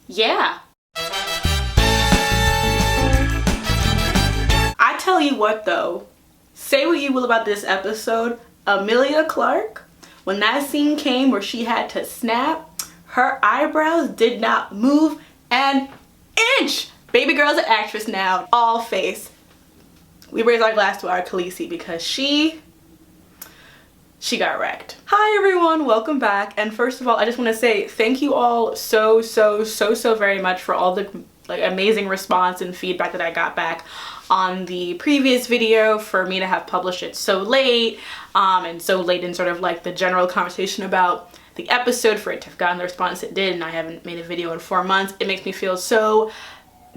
Yeah. I tell you what though, say what you will about this episode, Emilia Clarke, when that scene came where she had to snap, her eyebrows did not move an inch. Baby girl's an actress now, all face. We raise our glass to our Khaleesi because she got wrecked. Hi everyone, welcome back. And first of all, I just want to say thank you all so very much for all the amazing response and feedback that I got back on the previous video, for me to have published it so late, and so late in sort of like the general conversation about the episode, for it to have gotten the response it did, and I haven't made a video in 4 months. It makes me feel so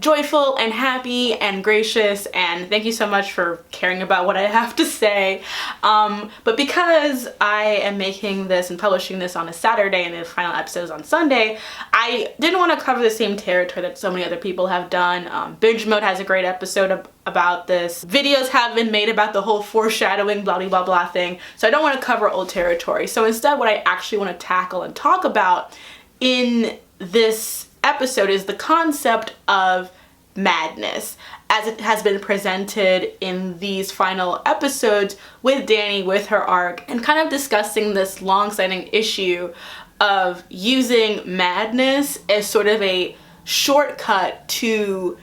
joyful and happy and gracious, and thank you so much for caring about what I have to say. But because I am making this and publishing this on a Saturday and the final episode is on Sunday, I didn't want to cover the same territory that so many other people have done. Binge Mode has a great episode about this. Videos have been made about the whole foreshadowing blah blah blah thing, so I don't want to cover old territory. So instead, what I actually want to tackle and talk about in this episode is the concept of madness as it has been presented in these final episodes with Dany, with her arc, and kind of discussing this long-standing issue of using madness as sort of a shortcut to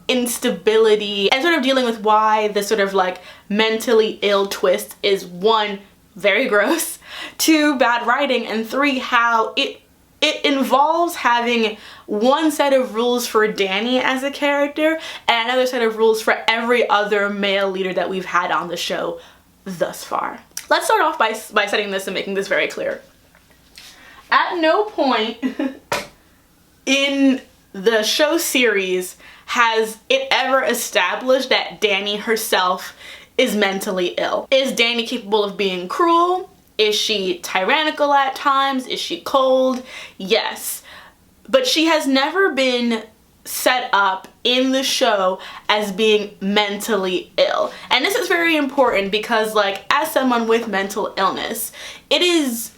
instability, and sort of dealing with why this sort of like mentally ill twist is, one, very gross, two, bad writing, and three, how it involves having one set of rules for Dany as a character and another set of rules for every other male leader that we've had on the show thus far. Let's start off by setting this and making this very clear. At no point in the show series has it ever established that Dany herself is mentally ill. Is Dany capable of being cruel? Is she tyrannical at times? Is she cold? Yes. But she has never been set up in the show as being mentally ill. And this is very important because, like, as someone with mental illness, it is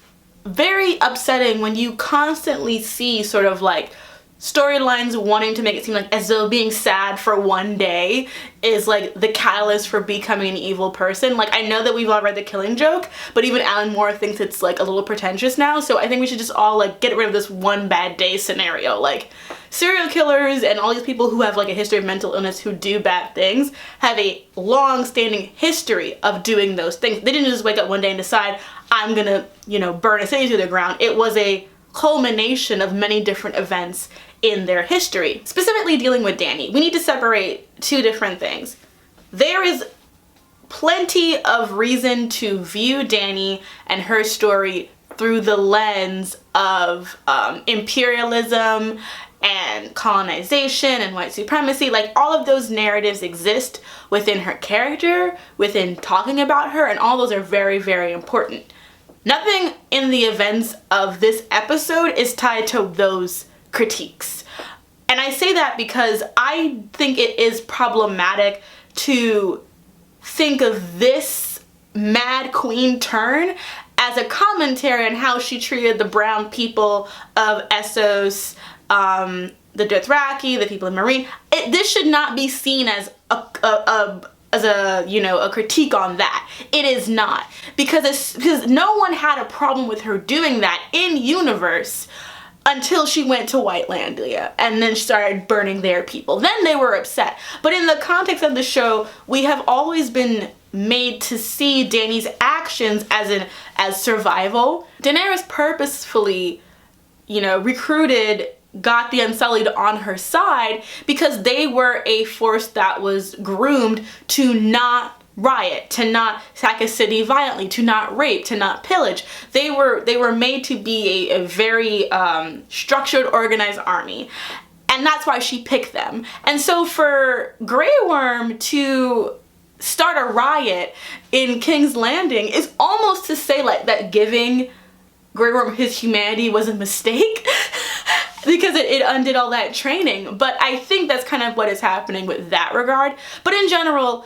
very upsetting when you constantly see sort of like storylines wanting to make it seem like as though being sad for one day is like the catalyst for becoming an evil person. Like, I know that we've all read The Killing Joke, but even Alan Moore thinks it's like a little pretentious now, so I think we should just all like get rid of this one bad day scenario. Like, serial killers and all these people who have like a history of mental illness who do bad things have a long-standing history of doing those things. They didn't just wake up one day and decide, I'm gonna, burn a city to the ground. It was a culmination of many different events in their history. Specifically dealing with Dany, we need to separate two different things. There is plenty of reason to view Dany and her story through the lens of imperialism and colonization and white supremacy. Like, all of those narratives exist within her character, within talking about her, and all those are very, very important. Nothing in the events of this episode is tied to those critiques. And I say that because I think it is problematic to think of this Mad Queen turn as a commentary on how she treated the brown people of Essos, the Dothraki, the people in Meereen. This should not be seen as a critique on that. It is not, because no one had a problem with her doing that in universe until she went to Whitelandia and then started burning their people. Then they were upset. But in the context of the show, we have always been made to see Dany's actions as survival. Daenerys purposefully, recruited, got the Unsullied on her side because they were a force that was groomed to not riot, to not sack a city violently, to not rape, to not pillage. They were made to be a very structured, organized army. And that's why she picked them. And so for Grey Worm to start a riot in King's Landing is almost to say like that giving Grey Worm his humanity was a mistake. Because it undid all that training. But I think that's kind of what is happening with that regard. But in general,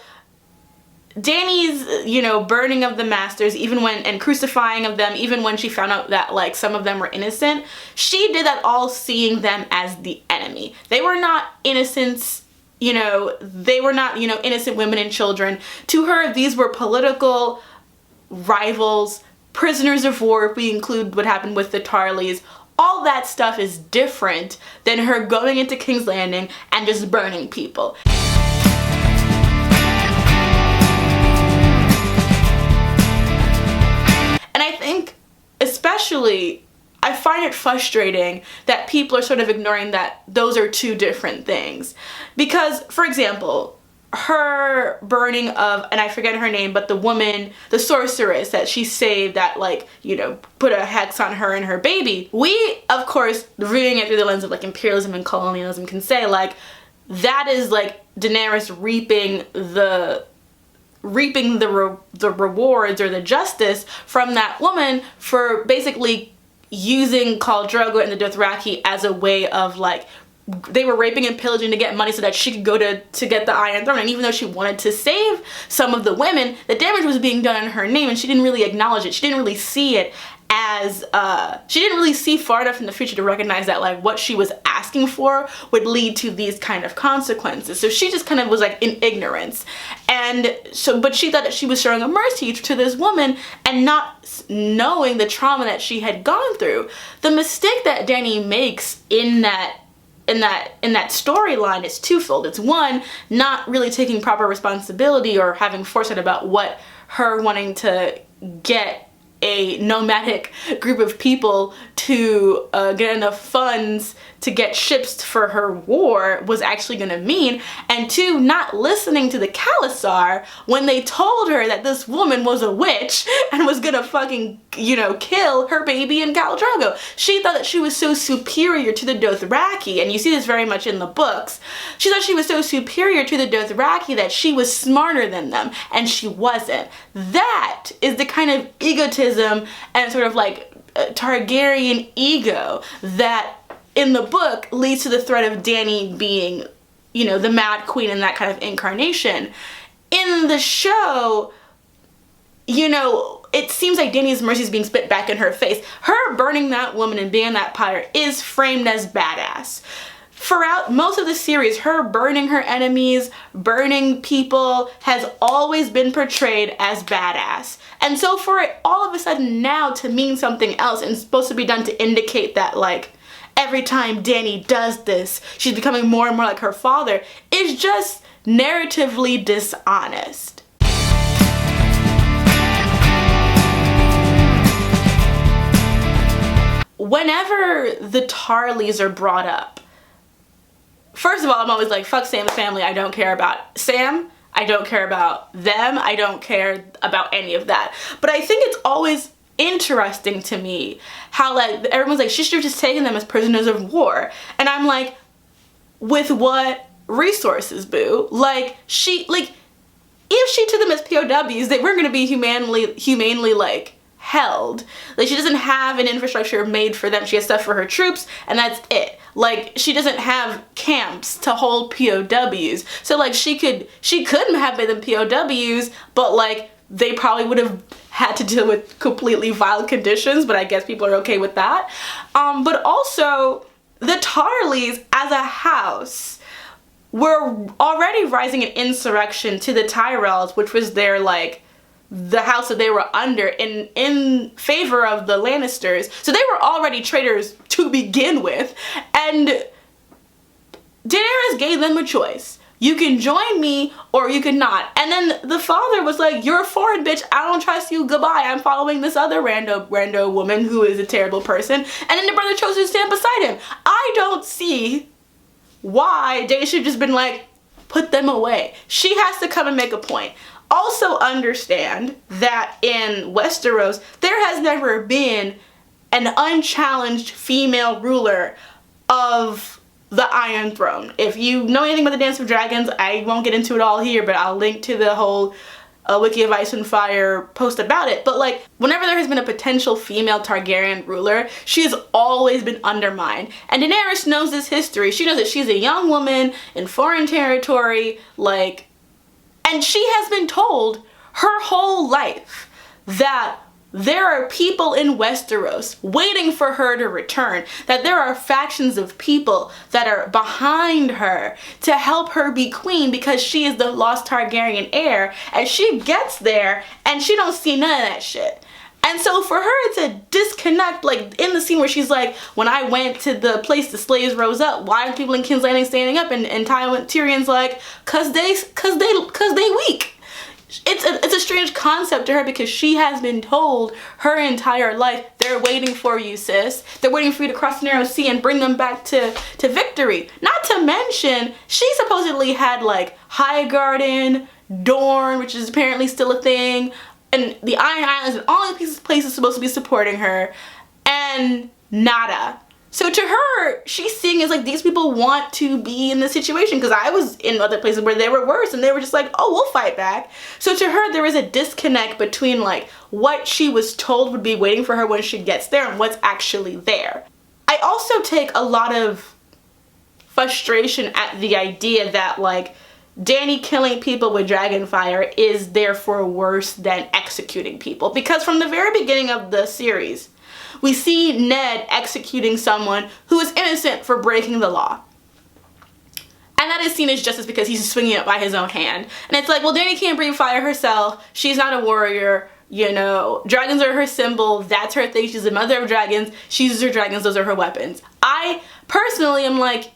Dany's, you know, burning of the masters, even when, and crucifying of them, even when she found out that, like, some of them were innocent, she did that all seeing them as the enemy. They were not innocents, you know, they were not, you know, innocent women and children. To her, these were political rivals, prisoners of war, if we include what happened with the Tarleys. All that stuff is different than her going into King's Landing and just burning people. And I think, especially, I find it frustrating that people are sort of ignoring that those are two different things. Because, for example, her burning of, and I forget her name, but the woman, the sorceress that she saved that, like, you know, put a hex on her and her baby. We, of course, reading it through the lens of, like, imperialism and colonialism, can say, like, that is, like, Daenerys reaping the rewards or the justice from that woman for basically using Khal Drogo and the Dothraki as a way of, like, they were raping and pillaging to get money so that she could go to get the Iron Throne. And even though she wanted to save some of the women, the damage was being done in her name, and she didn't really acknowledge it. She didn't really see it as, she didn't really see far enough in the future to recognize that, like, what she was asking for would lead to these kind of consequences. So she just kind of was, like, in ignorance. And so, but she thought that she was showing a mercy to this woman and not knowing the trauma that she had gone through. The mistake that Dany makes in that storyline is twofold. It's one, not really taking proper responsibility or having foresight about what her wanting to get a nomadic group of people to get enough funds to get ships for her war was actually gonna mean, and two, not listening to the Khalasar when they told her that this woman was a witch and was gonna fucking, you know, kill her baby and Khal Drogo. She thought that she was so superior to the Dothraki, and you see this very much in the books. She thought she was so superior to the Dothraki that she was smarter than them, and she wasn't. That is the kind of egotism and sort of like Targaryen ego that in the book leads to the threat of Dany being, you know, the Mad Queen and that kind of incarnation. In the show, you know, it seems like Dany's mercy is being spit back in her face. Her burning that woman and being that pirate is framed as badass. Throughout most of the series, her burning her enemies, burning people, has always been portrayed as badass. And so for it all of a sudden now to mean something else and supposed to be done to indicate that, like, every time Dany does this, she's becoming more and more like her father, is just narratively dishonest. Whenever the Tarleys are brought up, first of all, I'm always like, fuck Sam's family, I don't care about Sam, I don't care about them, I don't care about any of that. But I think it's always interesting to me how, like, everyone's like, she should have just taken them as prisoners of war. And I'm like, with what resources, boo? Like, if she took them as POWs, they weren't gonna be humanely like, held. Like, she doesn't have an infrastructure made for them. She has stuff for her troops, and that's it. Like, she doesn't have camps to hold POWs. So, like, she couldn't have made them POWs, but, like, they probably would have had to deal with completely vile conditions, but I guess people are okay with that. But also, the Tarleys as a house were already rising an insurrection to the Tyrells, which was their, like, the house that they were under in favor of the Lannisters. So they were already traitors to begin with. And Daenerys gave them a choice. You can join me or you can not. And then the father was like, you're a foreign bitch, I don't trust you, goodbye, I'm following this other rando woman who is a terrible person. And then the brother chose to stand beside him. I don't see why Dany should have just been like, put them away. She has to come and make a point. Also understand that in Westeros, there has never been an unchallenged female ruler of the Iron Throne. If you know anything about the Dance of Dragons, I won't get into it all here, but I'll link to the whole Wiki of Ice and Fire post about it. But, like, whenever there has been a potential female Targaryen ruler, she has always been undermined. And Daenerys knows this history. She knows that she's a young woman in foreign territory, like, and she has been told her whole life that there are people in Westeros waiting for her to return, that there are factions of people that are behind her to help her be queen because she is the lost Targaryen heir, and she gets there and she don't see none of that shit. And so for her to disconnect, like in the scene where she's like, when I went to the place the slaves rose up, why are people in King's Landing standing up? And Tyrion's like, cause they weak. It's a strange concept to her because she has been told her entire life, they're waiting for you, sis. They're waiting for you to cross the narrow sea and bring them back to victory. Not to mention, she supposedly had like Highgarden, Dorne, which is apparently still a thing, and the Iron Islands, and all these places supposed to be supporting her, and nada. So to her, she's seeing as like these people want to be in this situation, because I was in other places where they were worse and they were just like, oh, we'll fight back. So to her, there is a disconnect between like what she was told would be waiting for her when she gets there and what's actually there. I also take a lot of frustration at the idea that like Dany killing people with dragonfire is therefore worse than executing people, because from the very beginning of the series, we see Ned executing someone who is innocent for breaking the law. And that is seen as justice because he's swinging it by his own hand. And it's like, well, Dany can't breathe fire herself. She's not a warrior. You know, dragons are her symbol. That's her thing. She's the mother of dragons. She uses her dragons. Those are her weapons. I personally am like,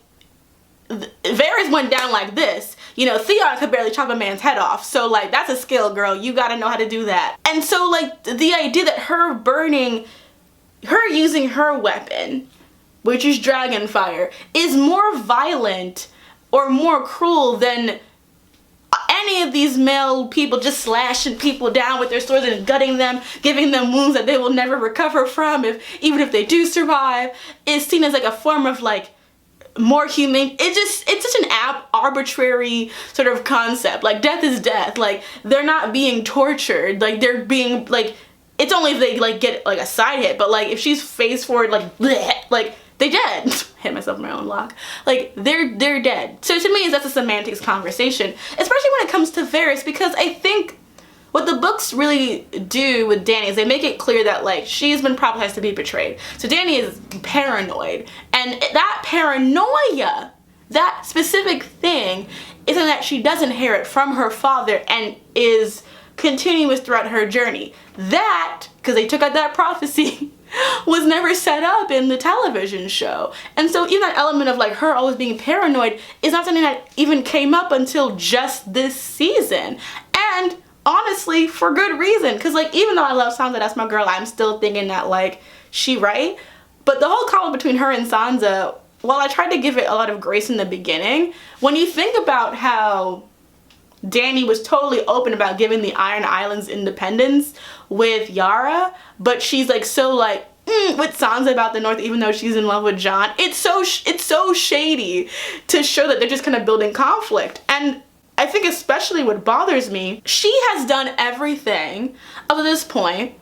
Varys went down like this. You know, Theon could barely chop a man's head off. So, like, that's a skill, girl. You gotta know how to do that. And so, like, the idea that her using her weapon, which is dragonfire, is more violent or more cruel than any of these male people just slashing people down with their swords and gutting them, giving them wounds that they will never recover from, even if they do survive, is seen as like a form of like more humane. It's such an arbitrary sort of concept. Like, death is death. Like, they're not being tortured. Like, they're being like, it's only if they like get like a side hit, but like if she's face forward like bleh, like they dead. Hit myself in my own lock. Like they're dead. So to me, that's a semantics conversation, especially when it comes to Varys, because I think what the books really do with Dany is they make it clear that like she's been prophesized to be betrayed. So Dany is paranoid, and that paranoia, that specific thing, is that she does inherit from her father and is continuous throughout her journey. That, because they took out that prophecy, was never set up in the television show. And so even that element of like her always being paranoid is not something that even came up until just this season. And honestly, for good reason. Because like, even though I love Sansa, that's my girl, I'm still thinking that like she right. But the whole conflict between her and Sansa, while I tried to give it a lot of grace in the beginning, when you think about how Dany was totally open about giving the Iron Islands independence with Yara, but she's like so like with Sansa about the North, even though she's in love with Jon. It's so shady to show that they're just kind of building conflict. And I think especially what bothers me, she has done everything up to this point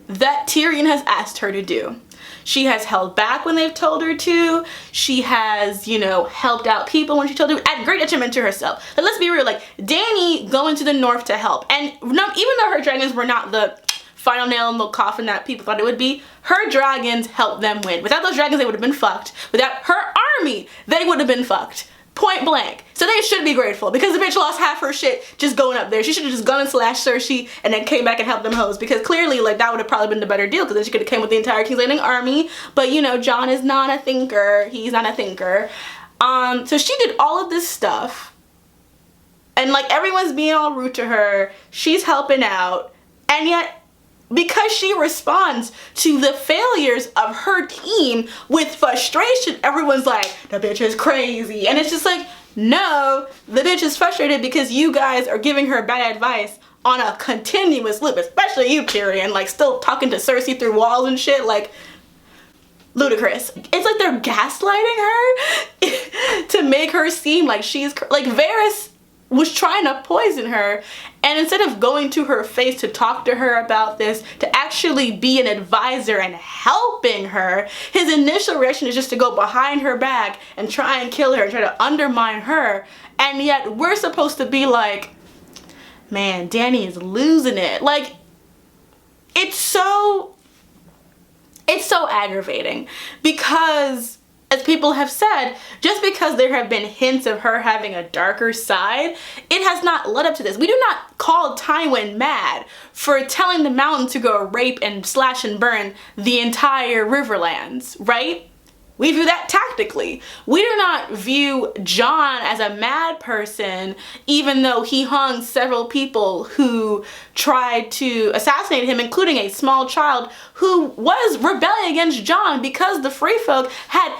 that Tyrion has asked her to do. She has held back when they've told her to. She has, you know, helped out people when she told her, at great detriment to herself. But let's be real, like, Dany going to the North to help, and even though her dragons were not the final nail in the coffin that people thought it would be, her dragons helped them win. Without those dragons, they would have been fucked. Without her army, they would have been fucked. Point blank. So they should be grateful, because the bitch lost half her shit just going up there. She should have just gone and slashed Cersei and then came back and helped them hoes, because clearly like that would have probably been the better deal, because then she could have came with the entire King's Landing army. But you know, Jon is not a thinker. He's not a thinker. So she did all of this stuff, and like everyone's being all rude to her. She's helping out, and yet because she responds to the failures of her team with frustration, everyone's like, the bitch is crazy. And it's just like, no, the bitch is frustrated because you guys are giving her bad advice on a continuous loop, especially you, Tyrion, like still talking to Cersei through walls and shit, like ludicrous. It's like they're gaslighting her to make her seem like she's, like Varys was trying to poison her, and instead of going to her face to talk to her about this, to actually be an advisor and helping her, his initial reaction is just to go behind her back and try and kill her and try to undermine her. And yet we're supposed to be like, man, Dany is losing it. Like, it's so aggravating because, as people have said, just because there have been hints of her having a darker side, it has not led up to this. We do not call Tywin mad for telling the Mountain to go rape and slash and burn the entire Riverlands, right? We view that tactically. We do not view Jon as a mad person, even though he hung several people who tried to assassinate him, including a small child who was rebelling against Jon because the Free Folk had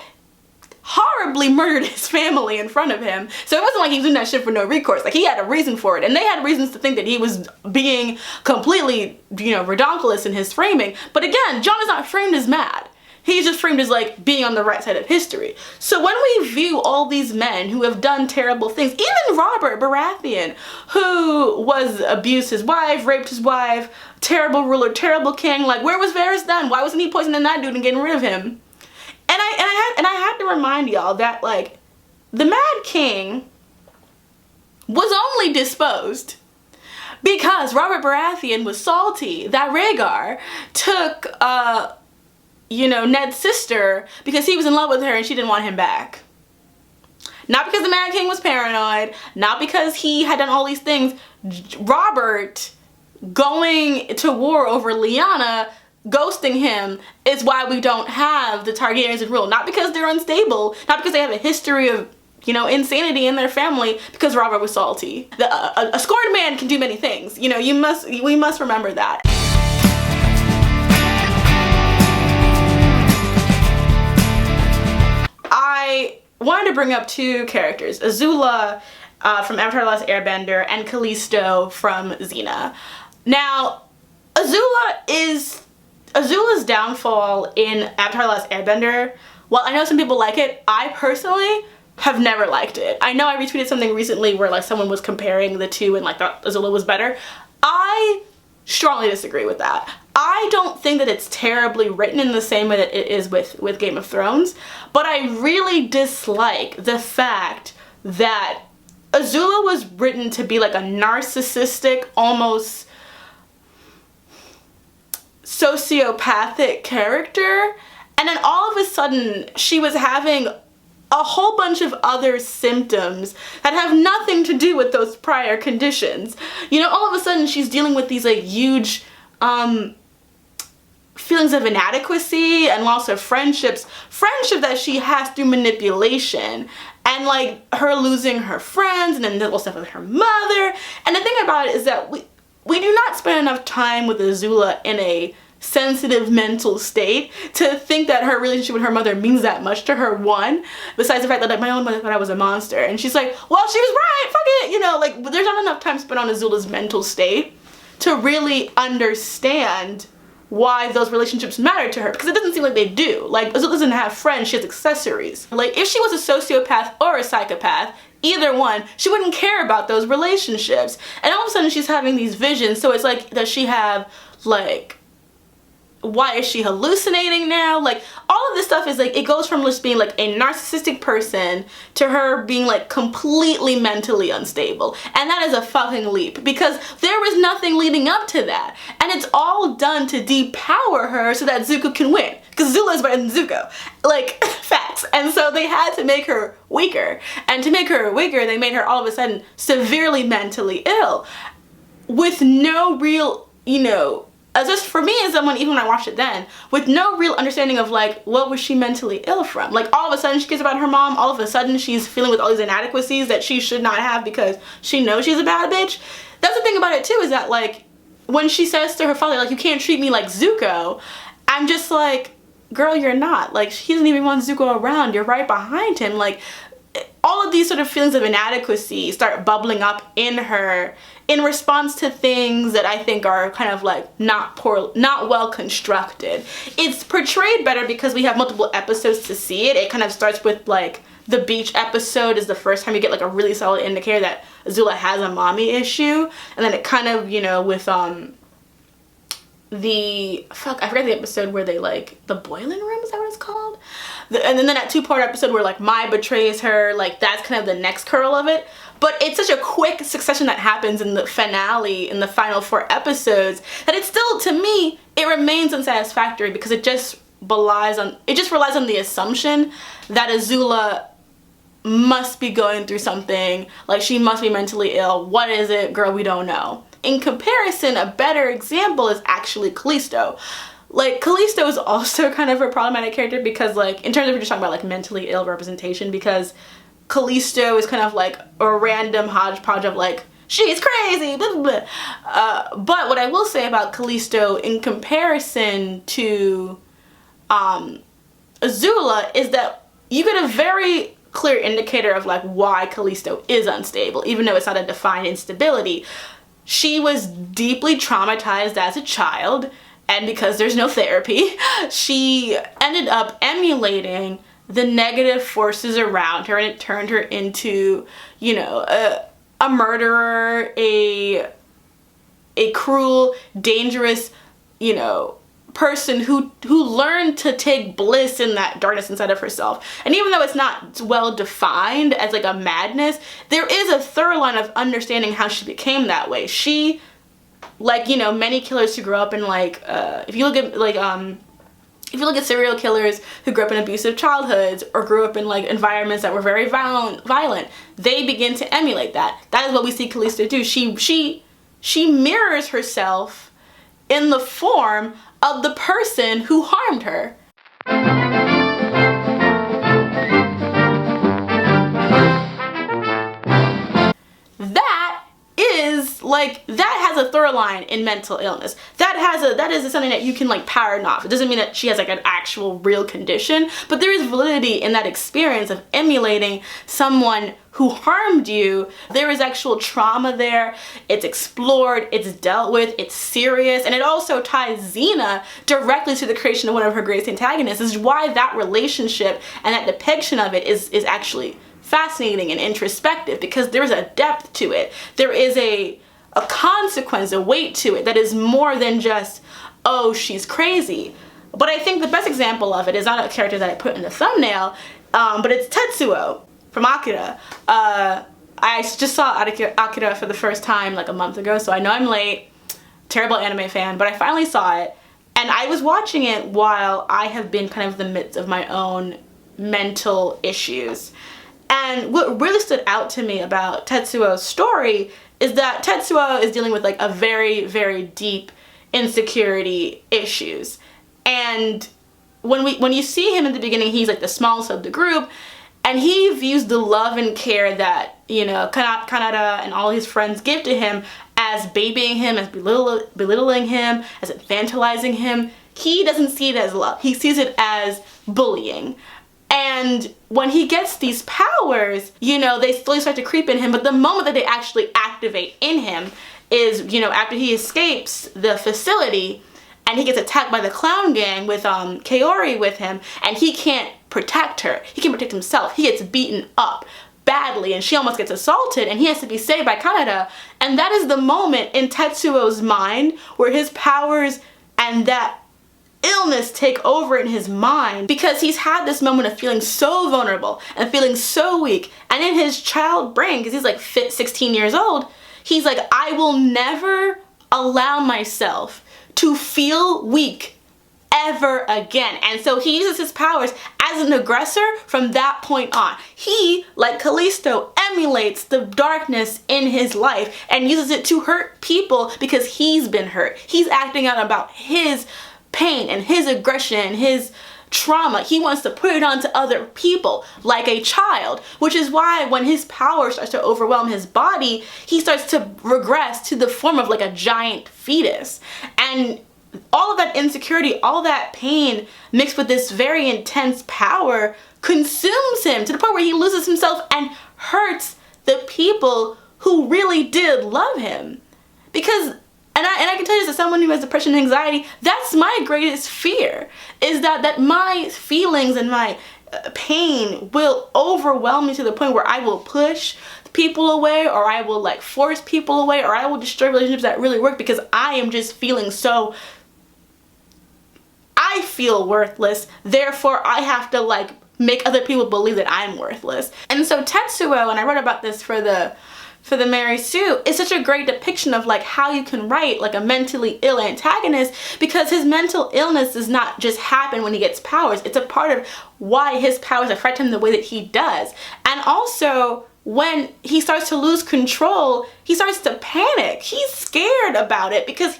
horribly murdered his family in front of him. So it wasn't like he was doing that shit for no recourse. Like, he had a reason for it, and they had reasons to think that he was being completely, you know, redonkulous in his framing. But again, Jon is not framed as mad. He's just framed as like being on the right side of history. So when we view all these men who have done terrible things, even Robert Baratheon, who abused his wife, raped his wife, terrible ruler, terrible king, like, where was Varys then? Why wasn't he poisoning that dude and getting rid of him? And I had to remind y'all that, like, the Mad King was only disposed because Robert Baratheon was salty that Rhaegar took you know, Ned's sister because he was in love with her and she didn't want him back. Not because the Mad King was paranoid, not because he had done all these things. Robert going to war over Lyanna, ghosting him, is why we don't have the Targaryens in rule. Not because they're unstable, not because they have a history of, you know, insanity in their family, because Robert was salty. A scorned man can do many things. You know, we must remember that. I wanted to bring up two characters, Azula from Avatar: The Last Airbender and Callisto from Xena. Now, Azula's downfall in Avatar: The Last Airbender, while I know some people like it, I personally have never liked it. I know I retweeted something recently where, like, someone was comparing the two and, like, thought Azula was better. I strongly disagree with that. I don't think that it's terribly written in the same way that it is with Game of Thrones, but I really dislike the fact that Azula was written to be like a narcissistic, almost sociopathic character, and then all of a sudden she was having a whole bunch of other symptoms that have nothing to do with those prior conditions. You know, all of a sudden she's dealing with these, like, huge feelings of inadequacy and loss of friendship that she has through manipulation, and, like, her losing her friends, and then the little stuff with her mother. And the thing about it is that we do not spend enough time with Azula in a sensitive mental state to think that her relationship with her mother means that much to her, one, besides the fact that, like, my own mother thought I was a monster, and she's like, well, she was right, fuck it, you know, like, there's not enough time spent on Azula's mental state to really understand why those relationships matter to her, because it doesn't seem like they do. Like, Azula doesn't have friends, she has accessories. Like, if she was a sociopath or a psychopath, either one, she wouldn't care about those relationships. And all of a sudden she's having these visions, so it's like, does she have, like, why is she hallucinating now? Like, all of this stuff is like, it goes from just being like a narcissistic person to her being like completely mentally unstable. And that is a fucking leap, because there was nothing leading up to that. And it's all done to depower her so that Zuko can win. Because Zula is better than Zuko. Like, facts. And so they had to make her weaker. And to make her weaker, they made her all of a sudden severely mentally ill. With no real, you know, just for me as someone, even when I watched it then, with no real understanding of, like, what was she mentally ill from? Like, all of a sudden she cares about her mom, all of a sudden she's feeling with all these inadequacies that she should not have because she knows she's a bad bitch. That's the thing about it too, is that, like, when she says to her father, like, you can't treat me like Zuko, I'm just like, girl, you're not. Like, he doesn't even want Zuko around, you're right behind him. Like, all of these sort of feelings of inadequacy start bubbling up in her in response to things that I think are kind of like not well constructed. It's portrayed better because we have multiple episodes to see it. It kind of starts with, like, the beach episode is the first time you get, like, a really solid indicator that Azula has a mommy issue, and then it kind of, you know, with I forgot the episode where they, like, the boiling room, is that what it's called? And then that two-part episode where, like, Mai betrays her, like, that's kind of the next curl of it. but it's such a quick succession that happens in the finale, in the final 4 episodes, that it's still, to me, it remains unsatisfactory because it just relies on the assumption that Azula must be going through something, like she must be mentally ill. What is it? Girl, we don't know. In comparison, a better example is actually Callisto. Like, Callisto is also kind of a problematic character because, like, in terms of just talking about, like, mentally ill representation, because Callisto is kind of like a random hodgepodge of, like, she's crazy, blah, blah, blah. But what I will say about Callisto in comparison to Azula is that you get a very clear indicator of, like, why Callisto is unstable, even though it's not a defined instability. She was deeply traumatized as a child, and because there's no therapy, she ended up emulating the negative forces around her, and it turned her into, you know, a murderer, a cruel, dangerous, you know, person who learned to take bliss in that darkness inside of herself. And even though it's not well defined as like a madness, there is a thorough line of understanding how she became that way. She, like, you know, many killers who grow up in, like, if you look at serial killers who grew up in abusive childhoods or grew up in, like, environments that were very violent, they begin to emulate that. That is what we see Callisto do. She mirrors herself in the form of the person who harmed her. That has a thorough line in mental illness. That is something that you can, like, pattern off. It doesn't mean that she has, like, an actual real condition, but there is validity in that experience of emulating someone who harmed you. There is actual trauma there. It's explored, it's dealt with, it's serious, and it also ties Xena directly to the creation of one of her greatest antagonists. This is why that relationship and that depiction of it is actually fascinating and introspective, because there's a depth to it. There is a consequence, a weight to it that is more than just, oh, she's crazy. But I think the best example of it is not a character that I put in the thumbnail, but it's Tetsuo from Akira. I just saw Akira for the first time like a month ago, so I know I'm late. Terrible anime fan, but I finally saw it. And I was watching it while I have been kind of in the midst of my own mental issues. And what really stood out to me about Tetsuo's story is that Tetsuo is dealing with, like, a very, very deep insecurity issues. And when you see him in the beginning, he's like the smallest of the group, and he views the love and care that, you know, Kanada and all his friends give to him as babying him, as belittling him, as infantilizing him. He doesn't see it as love. He sees it as bullying. And when he gets these powers, you know, they slowly start to creep in him, but the moment that they actually activate in him is, you know, after he escapes the facility and he gets attacked by the clown gang with Kaori with him, and he can't protect her. He can't protect himself. He gets beaten up badly, and she almost gets assaulted, and he has to be saved by Kanada. And that is the moment in Tetsuo's mind where his powers and that illness take over in his mind, because he's had this moment of feeling so vulnerable and feeling so weak. And in his child brain, because he's like 16 years old, he's like, I will never allow myself to feel weak ever again. And so he uses his powers as an aggressor from that point on. He, like Callisto, emulates the darkness in his life and uses it to hurt people because he's been hurt. He's acting out about his pain and his aggression and his trauma. He wants to put it onto other people like a child, which is why when his power starts to overwhelm his body, he starts to regress to the form of like a giant fetus. And all of that insecurity, all that pain mixed with this very intense power consumes him to the point where he loses himself and hurts the people who really did love him. Because And I can tell you, as someone who has depression and anxiety, that's my greatest fear, is that my feelings and my pain will overwhelm me to the point where I will push people away, or I will like force people away, or I will destroy relationships that really work, because I am just feeling I feel worthless. Therefore, I have to like make other people believe that I'm worthless. And so Tetsuo, and I wrote about this for the Mary Sue, is such a great depiction of like how you can write like a mentally ill antagonist, because his mental illness does not just happen when he gets powers. It's a part of why his powers affect him the way that he does. And also, when he starts to lose control, he starts to panic. He's scared about it because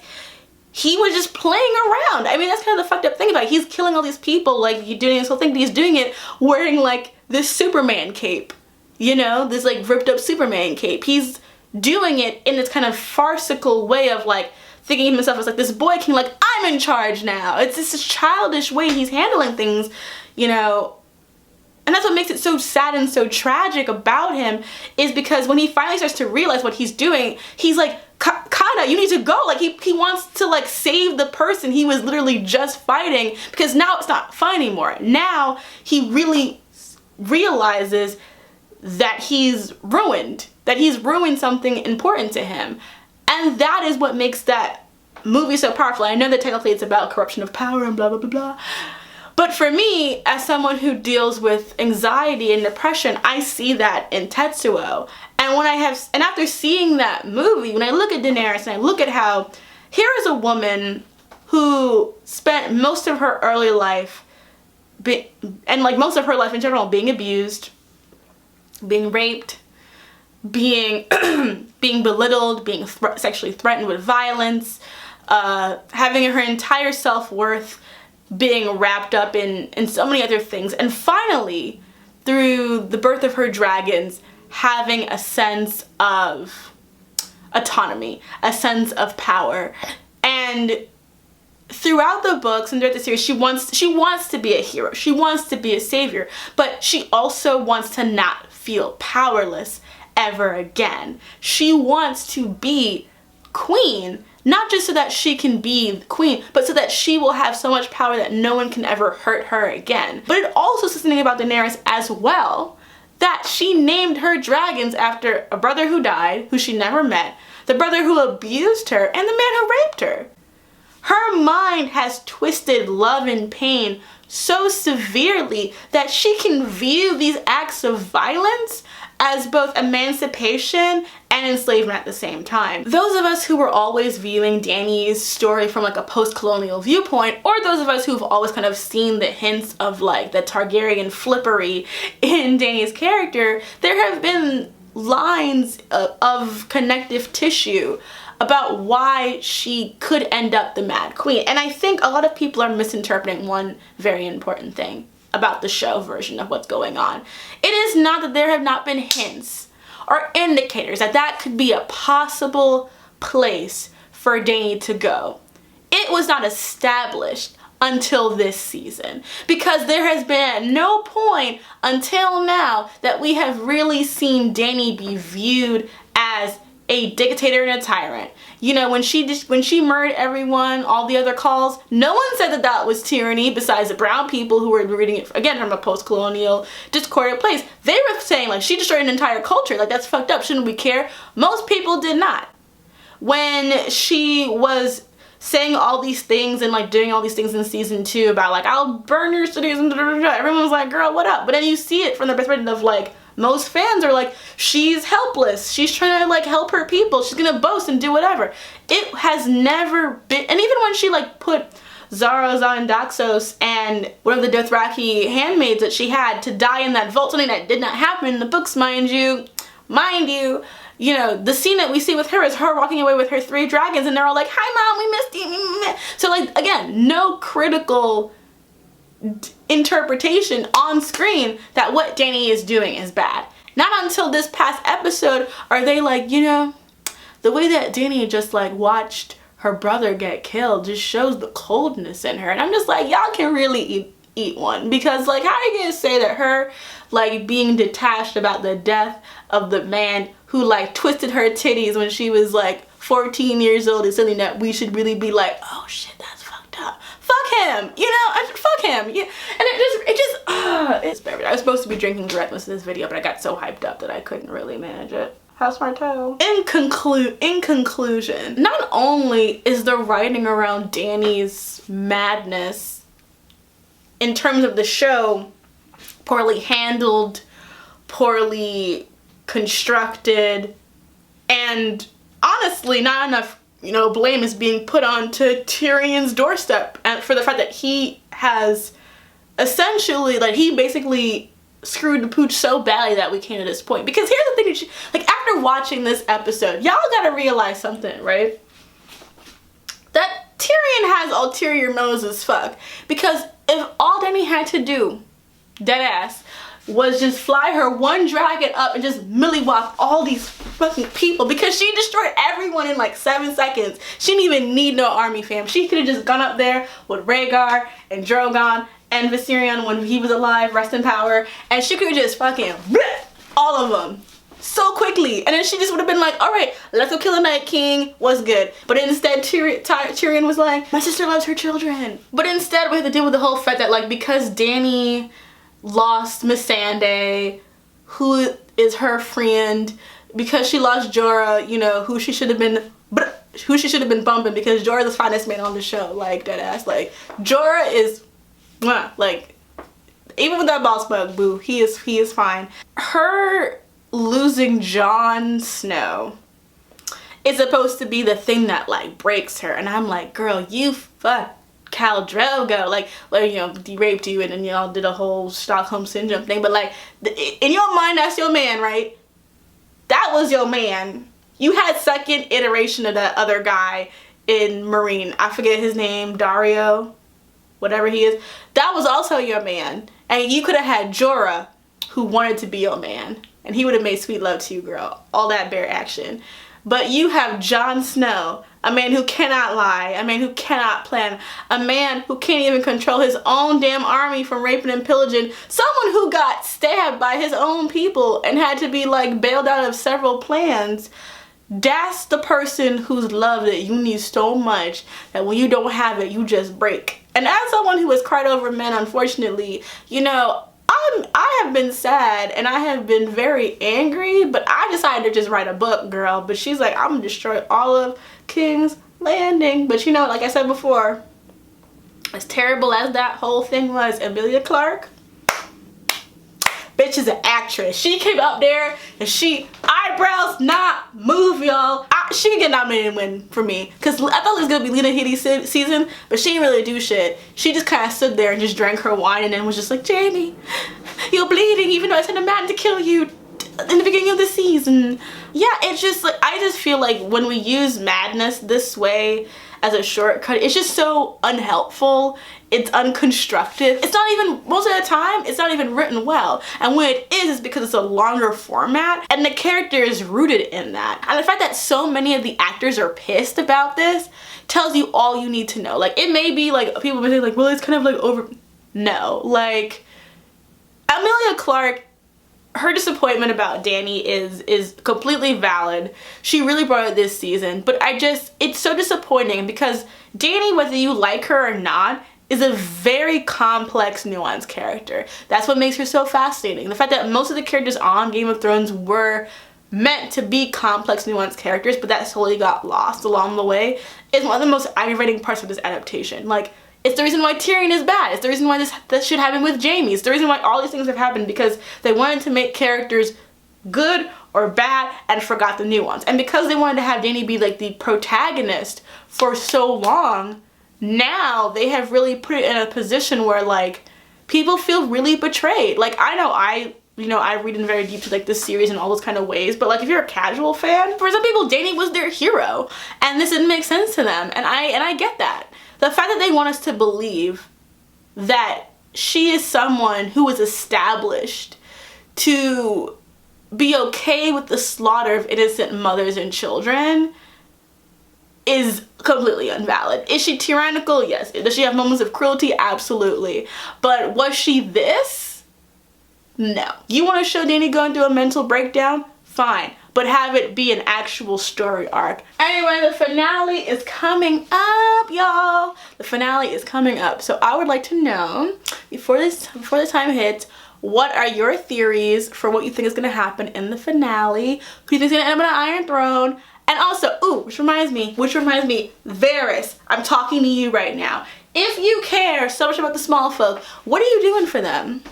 he was just playing around. I mean, that's kind of the fucked up thing about it. He's killing all these people, like, you're doing this whole thing, but he's doing it wearing like this Superman cape. You know, this like ripped up Superman cape. He's doing it in this kind of farcical way of like thinking of himself as like this boy king, like, I'm in charge now. It's just this childish way he's handling things, you know. And that's what makes it so sad and so tragic about him, is because when he finally starts to realize what he's doing, he's like, Kana, you need to go. Like, he wants to like save the person he was literally just fighting, because now it's not fun anymore. Now he really realizes that he's ruined something important to him. And that is what makes that movie so powerful. I know that technically it's about corruption of power and blah, blah, blah, blah. But for me, as someone who deals with anxiety and depression, I see that in Tetsuo. And after seeing that movie, when I look at Daenerys and I look at how here is a woman who spent most of her early life, and like most of her life in general, being abused, being raped, being being belittled, being sexually threatened with violence, having her entire self-worth being wrapped up in so many other things, and finally, through the birth of her dragons, having a sense of autonomy, a sense of power. And throughout the books and throughout the series, she wants to be a hero. She wants to be a savior, but she also wants to not feel powerless ever again. She wants to be queen, not just so that she can be queen, but so that she will have so much power that no one can ever hurt her again. But it also says something about Daenerys as well, that she named her dragons after a brother who died, who she never met, the brother who abused her, and the man who raped her. Her mind has twisted love and pain so severely that she can view these acts of violence as both emancipation and enslavement at the same time. Those of us who were always viewing Dany's story from like a post-colonial viewpoint, or those of us who've always kind of seen the hints of like the Targaryen flippery in Dany's character, there have been lines of connective tissue about why she could end up the Mad Queen. And I think a lot of people are misinterpreting one very important thing about the show version of what's going on. It is not that there have not been hints or indicators that that could be a possible place for Dany to go. It was not established until this season, because there has been at no point until now that we have really seen Dany be viewed as a dictator and a tyrant. You know, when she murdered everyone, all the other calls, no one said that that was tyranny besides the brown people who were reading it, again, from a post-colonial, discordant place. They were saying, like, she destroyed an entire culture. Like, that's fucked up. Shouldn't we care? Most people did not. When she was saying all these things and, like, doing all these things in season 2 about, like, I'll burn your cities and da-da-da-da, everyone was like, girl, what up? But then you see it from the perspective of, like, most fans are like, she's helpless. She's trying to like help her people. She's gonna boast and do whatever. It has never been, and even when she like put Zara Zandaxos and one of the Dothraki handmaids that she had to die in that vault, something that did not happen in the books, mind you, you know, the scene that we see with her is her walking away with her 3 dragons and they're all like, hi mom, we missed you. So like, again, no critical interpretation on screen that what Dany is doing is bad. Not until this past episode are they like, you know, the way that Dany just like watched her brother get killed just shows the coldness in her. And I'm just like, y'all can really eat one, because like, how are you gonna say that her like being detached about the death of the man who like twisted her titties when she was like 14 years old is something that we should really be like, oh shit, that's fucked up. Fuck him, you know, fuck him. Yeah. And it's beverage. I was supposed to be drinking throughout most of this video, but I got so hyped up that I couldn't really manage it. How's my toe? In conclusion, not only is the writing around Dany's madness in terms of the show poorly handled, poorly constructed, and honestly not enough, you know, blame is being put onto Tyrion's doorstep and for the fact that he has essentially, like, he basically screwed the pooch so badly that we came to this point. Because here's the thing, like, after watching this episode, y'all gotta realize something, right? That Tyrion has ulterior motives as fuck. Because if all Dany had to do, deadass, was just fly her one dragon up and just millywop all these fucking people, because she destroyed everyone in like 7 seconds. She didn't even need no army, fam. She could have just gone up there with Rhaegar and Drogon and Viserion when he was alive, rest in power, and she could have just fucking bleh, all of them so quickly, and then she just would have been like, all right, let's go kill the Night King, what's good? But instead Tyrion was like, my sister loves her children. But instead we had to deal with the whole fact that, like, because Dany lost Missandei, who is her friend, because she lost Jorah, you know, who she should have been bumping, because Jorah's the finest man on the show, like, deadass. Like, Jorah is, like, even with that boss bug, boo, he is fine. Her losing Jon Snow is supposed to be the thing that, like, breaks her, and I'm like, girl, you fuck Khal Drogo, like, you know, he raped you and then y'all did a whole Stockholm Syndrome thing, but like, in your mind, that's your man, right? That was your man. You had second iteration of that other guy in Marine. I forget his name, Dario, whatever he is. That was also your man. And you could have had Jorah, who wanted to be your man, and he would have made sweet love to you, girl. All that bare action. But you have Jon Snow, a man who cannot lie, a man who cannot plan, a man who can't even control his own damn army from raping and pillaging, someone who got stabbed by his own people and had to be, like, bailed out of several plans. That's the person whose love that you need so much that when you don't have it, you just break. And as someone who has cried over men, unfortunately, you know, I have been sad and I have been very angry, but I decided to just write a book, girl. But she's like, I'm gonna destroy all of King's Landing. But you know, like I said before, as terrible as that whole thing was, Emilia Clarke, bitch is an actress. She came up there and she, eyebrows not move, y'all. She can get nominated and win for me, because I thought it was gonna be Lena Headey's season, but she didn't really do shit. She just kind of stood there and just drank her wine and then was just like, Jamie, you're bleeding even though I sent a man to kill you in the beginning of the season. Yeah, it's just like, I just feel like when we use madness this way as a shortcut, it's just so unhelpful. It's unconstructive. It's not even, most of the time, it's not even written well. And when it is, it's because it's a longer format and the character is rooted in that. And the fact that so many of the actors are pissed about this tells you all you need to know. Like, it may be like, people may say like, well, it's kind of like over. No, like, Emilia Clarke, her disappointment about Dany is completely valid. She really brought it this season, but it's so disappointing because Dany, whether you like her or not, is a very complex, nuanced character. That's what makes her so fascinating. The fact that most of the characters on Game of Thrones were meant to be complex, nuanced characters, but that slowly got lost along the way, is one of the most aggravating parts of this adaptation. Like, it's the reason why Tyrion is bad. It's the reason why this shit happened with Jaime. It's the reason why all these things have happened, because they wanted to make characters good or bad and forgot the nuance. And because they wanted to have Dany be like the protagonist for so long, now they have really put it in a position where, like, people feel really betrayed. Like, I know I read in very deep to like this series in all those kind of ways, but like if you're a casual fan, for some people Dany was their hero and this didn't make sense to them, and I get that. The fact that they want us to believe that she is someone who is established to be okay with the slaughter of innocent mothers and children is completely invalid. Is she tyrannical? Yes. Does she have moments of cruelty? Absolutely. But was she this? No. You want to show Dany going through a mental breakdown? Fine. But have it be an actual story arc. Anyway, the finale is coming up, y'all. The finale is coming up. So I would like to know, before the time hits, what are your theories for what you think is going to happen in the finale? Who do you think is going to end up on an Iron Throne? And also, which reminds me, Varys, I'm talking to you right now. If you care so much about the small folk, what are you doing for them?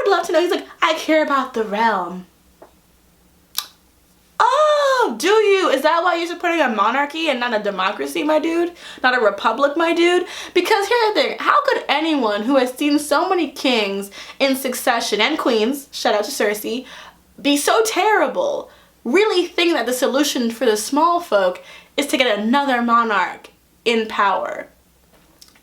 would love to know. He's like, I care about the realm. Oh, do you? Is that why you're supporting a monarchy and not a democracy, my dude? Not a republic, my dude? Because here's the thing. How could anyone who has seen so many kings in succession, and queens, shout out to Cersei, be so terrible? Really think that the solution for the small folk is to get another monarch in power?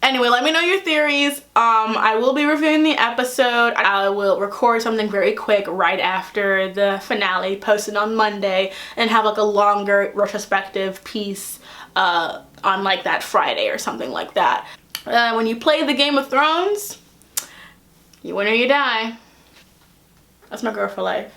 Anyway, let me know your theories. I will be reviewing the episode. I will record something very quick right after the finale, posted on Monday, and have like a longer retrospective piece on like that Friday or something like that. When you play the Game of Thrones, you win or you die. That's my girl for life.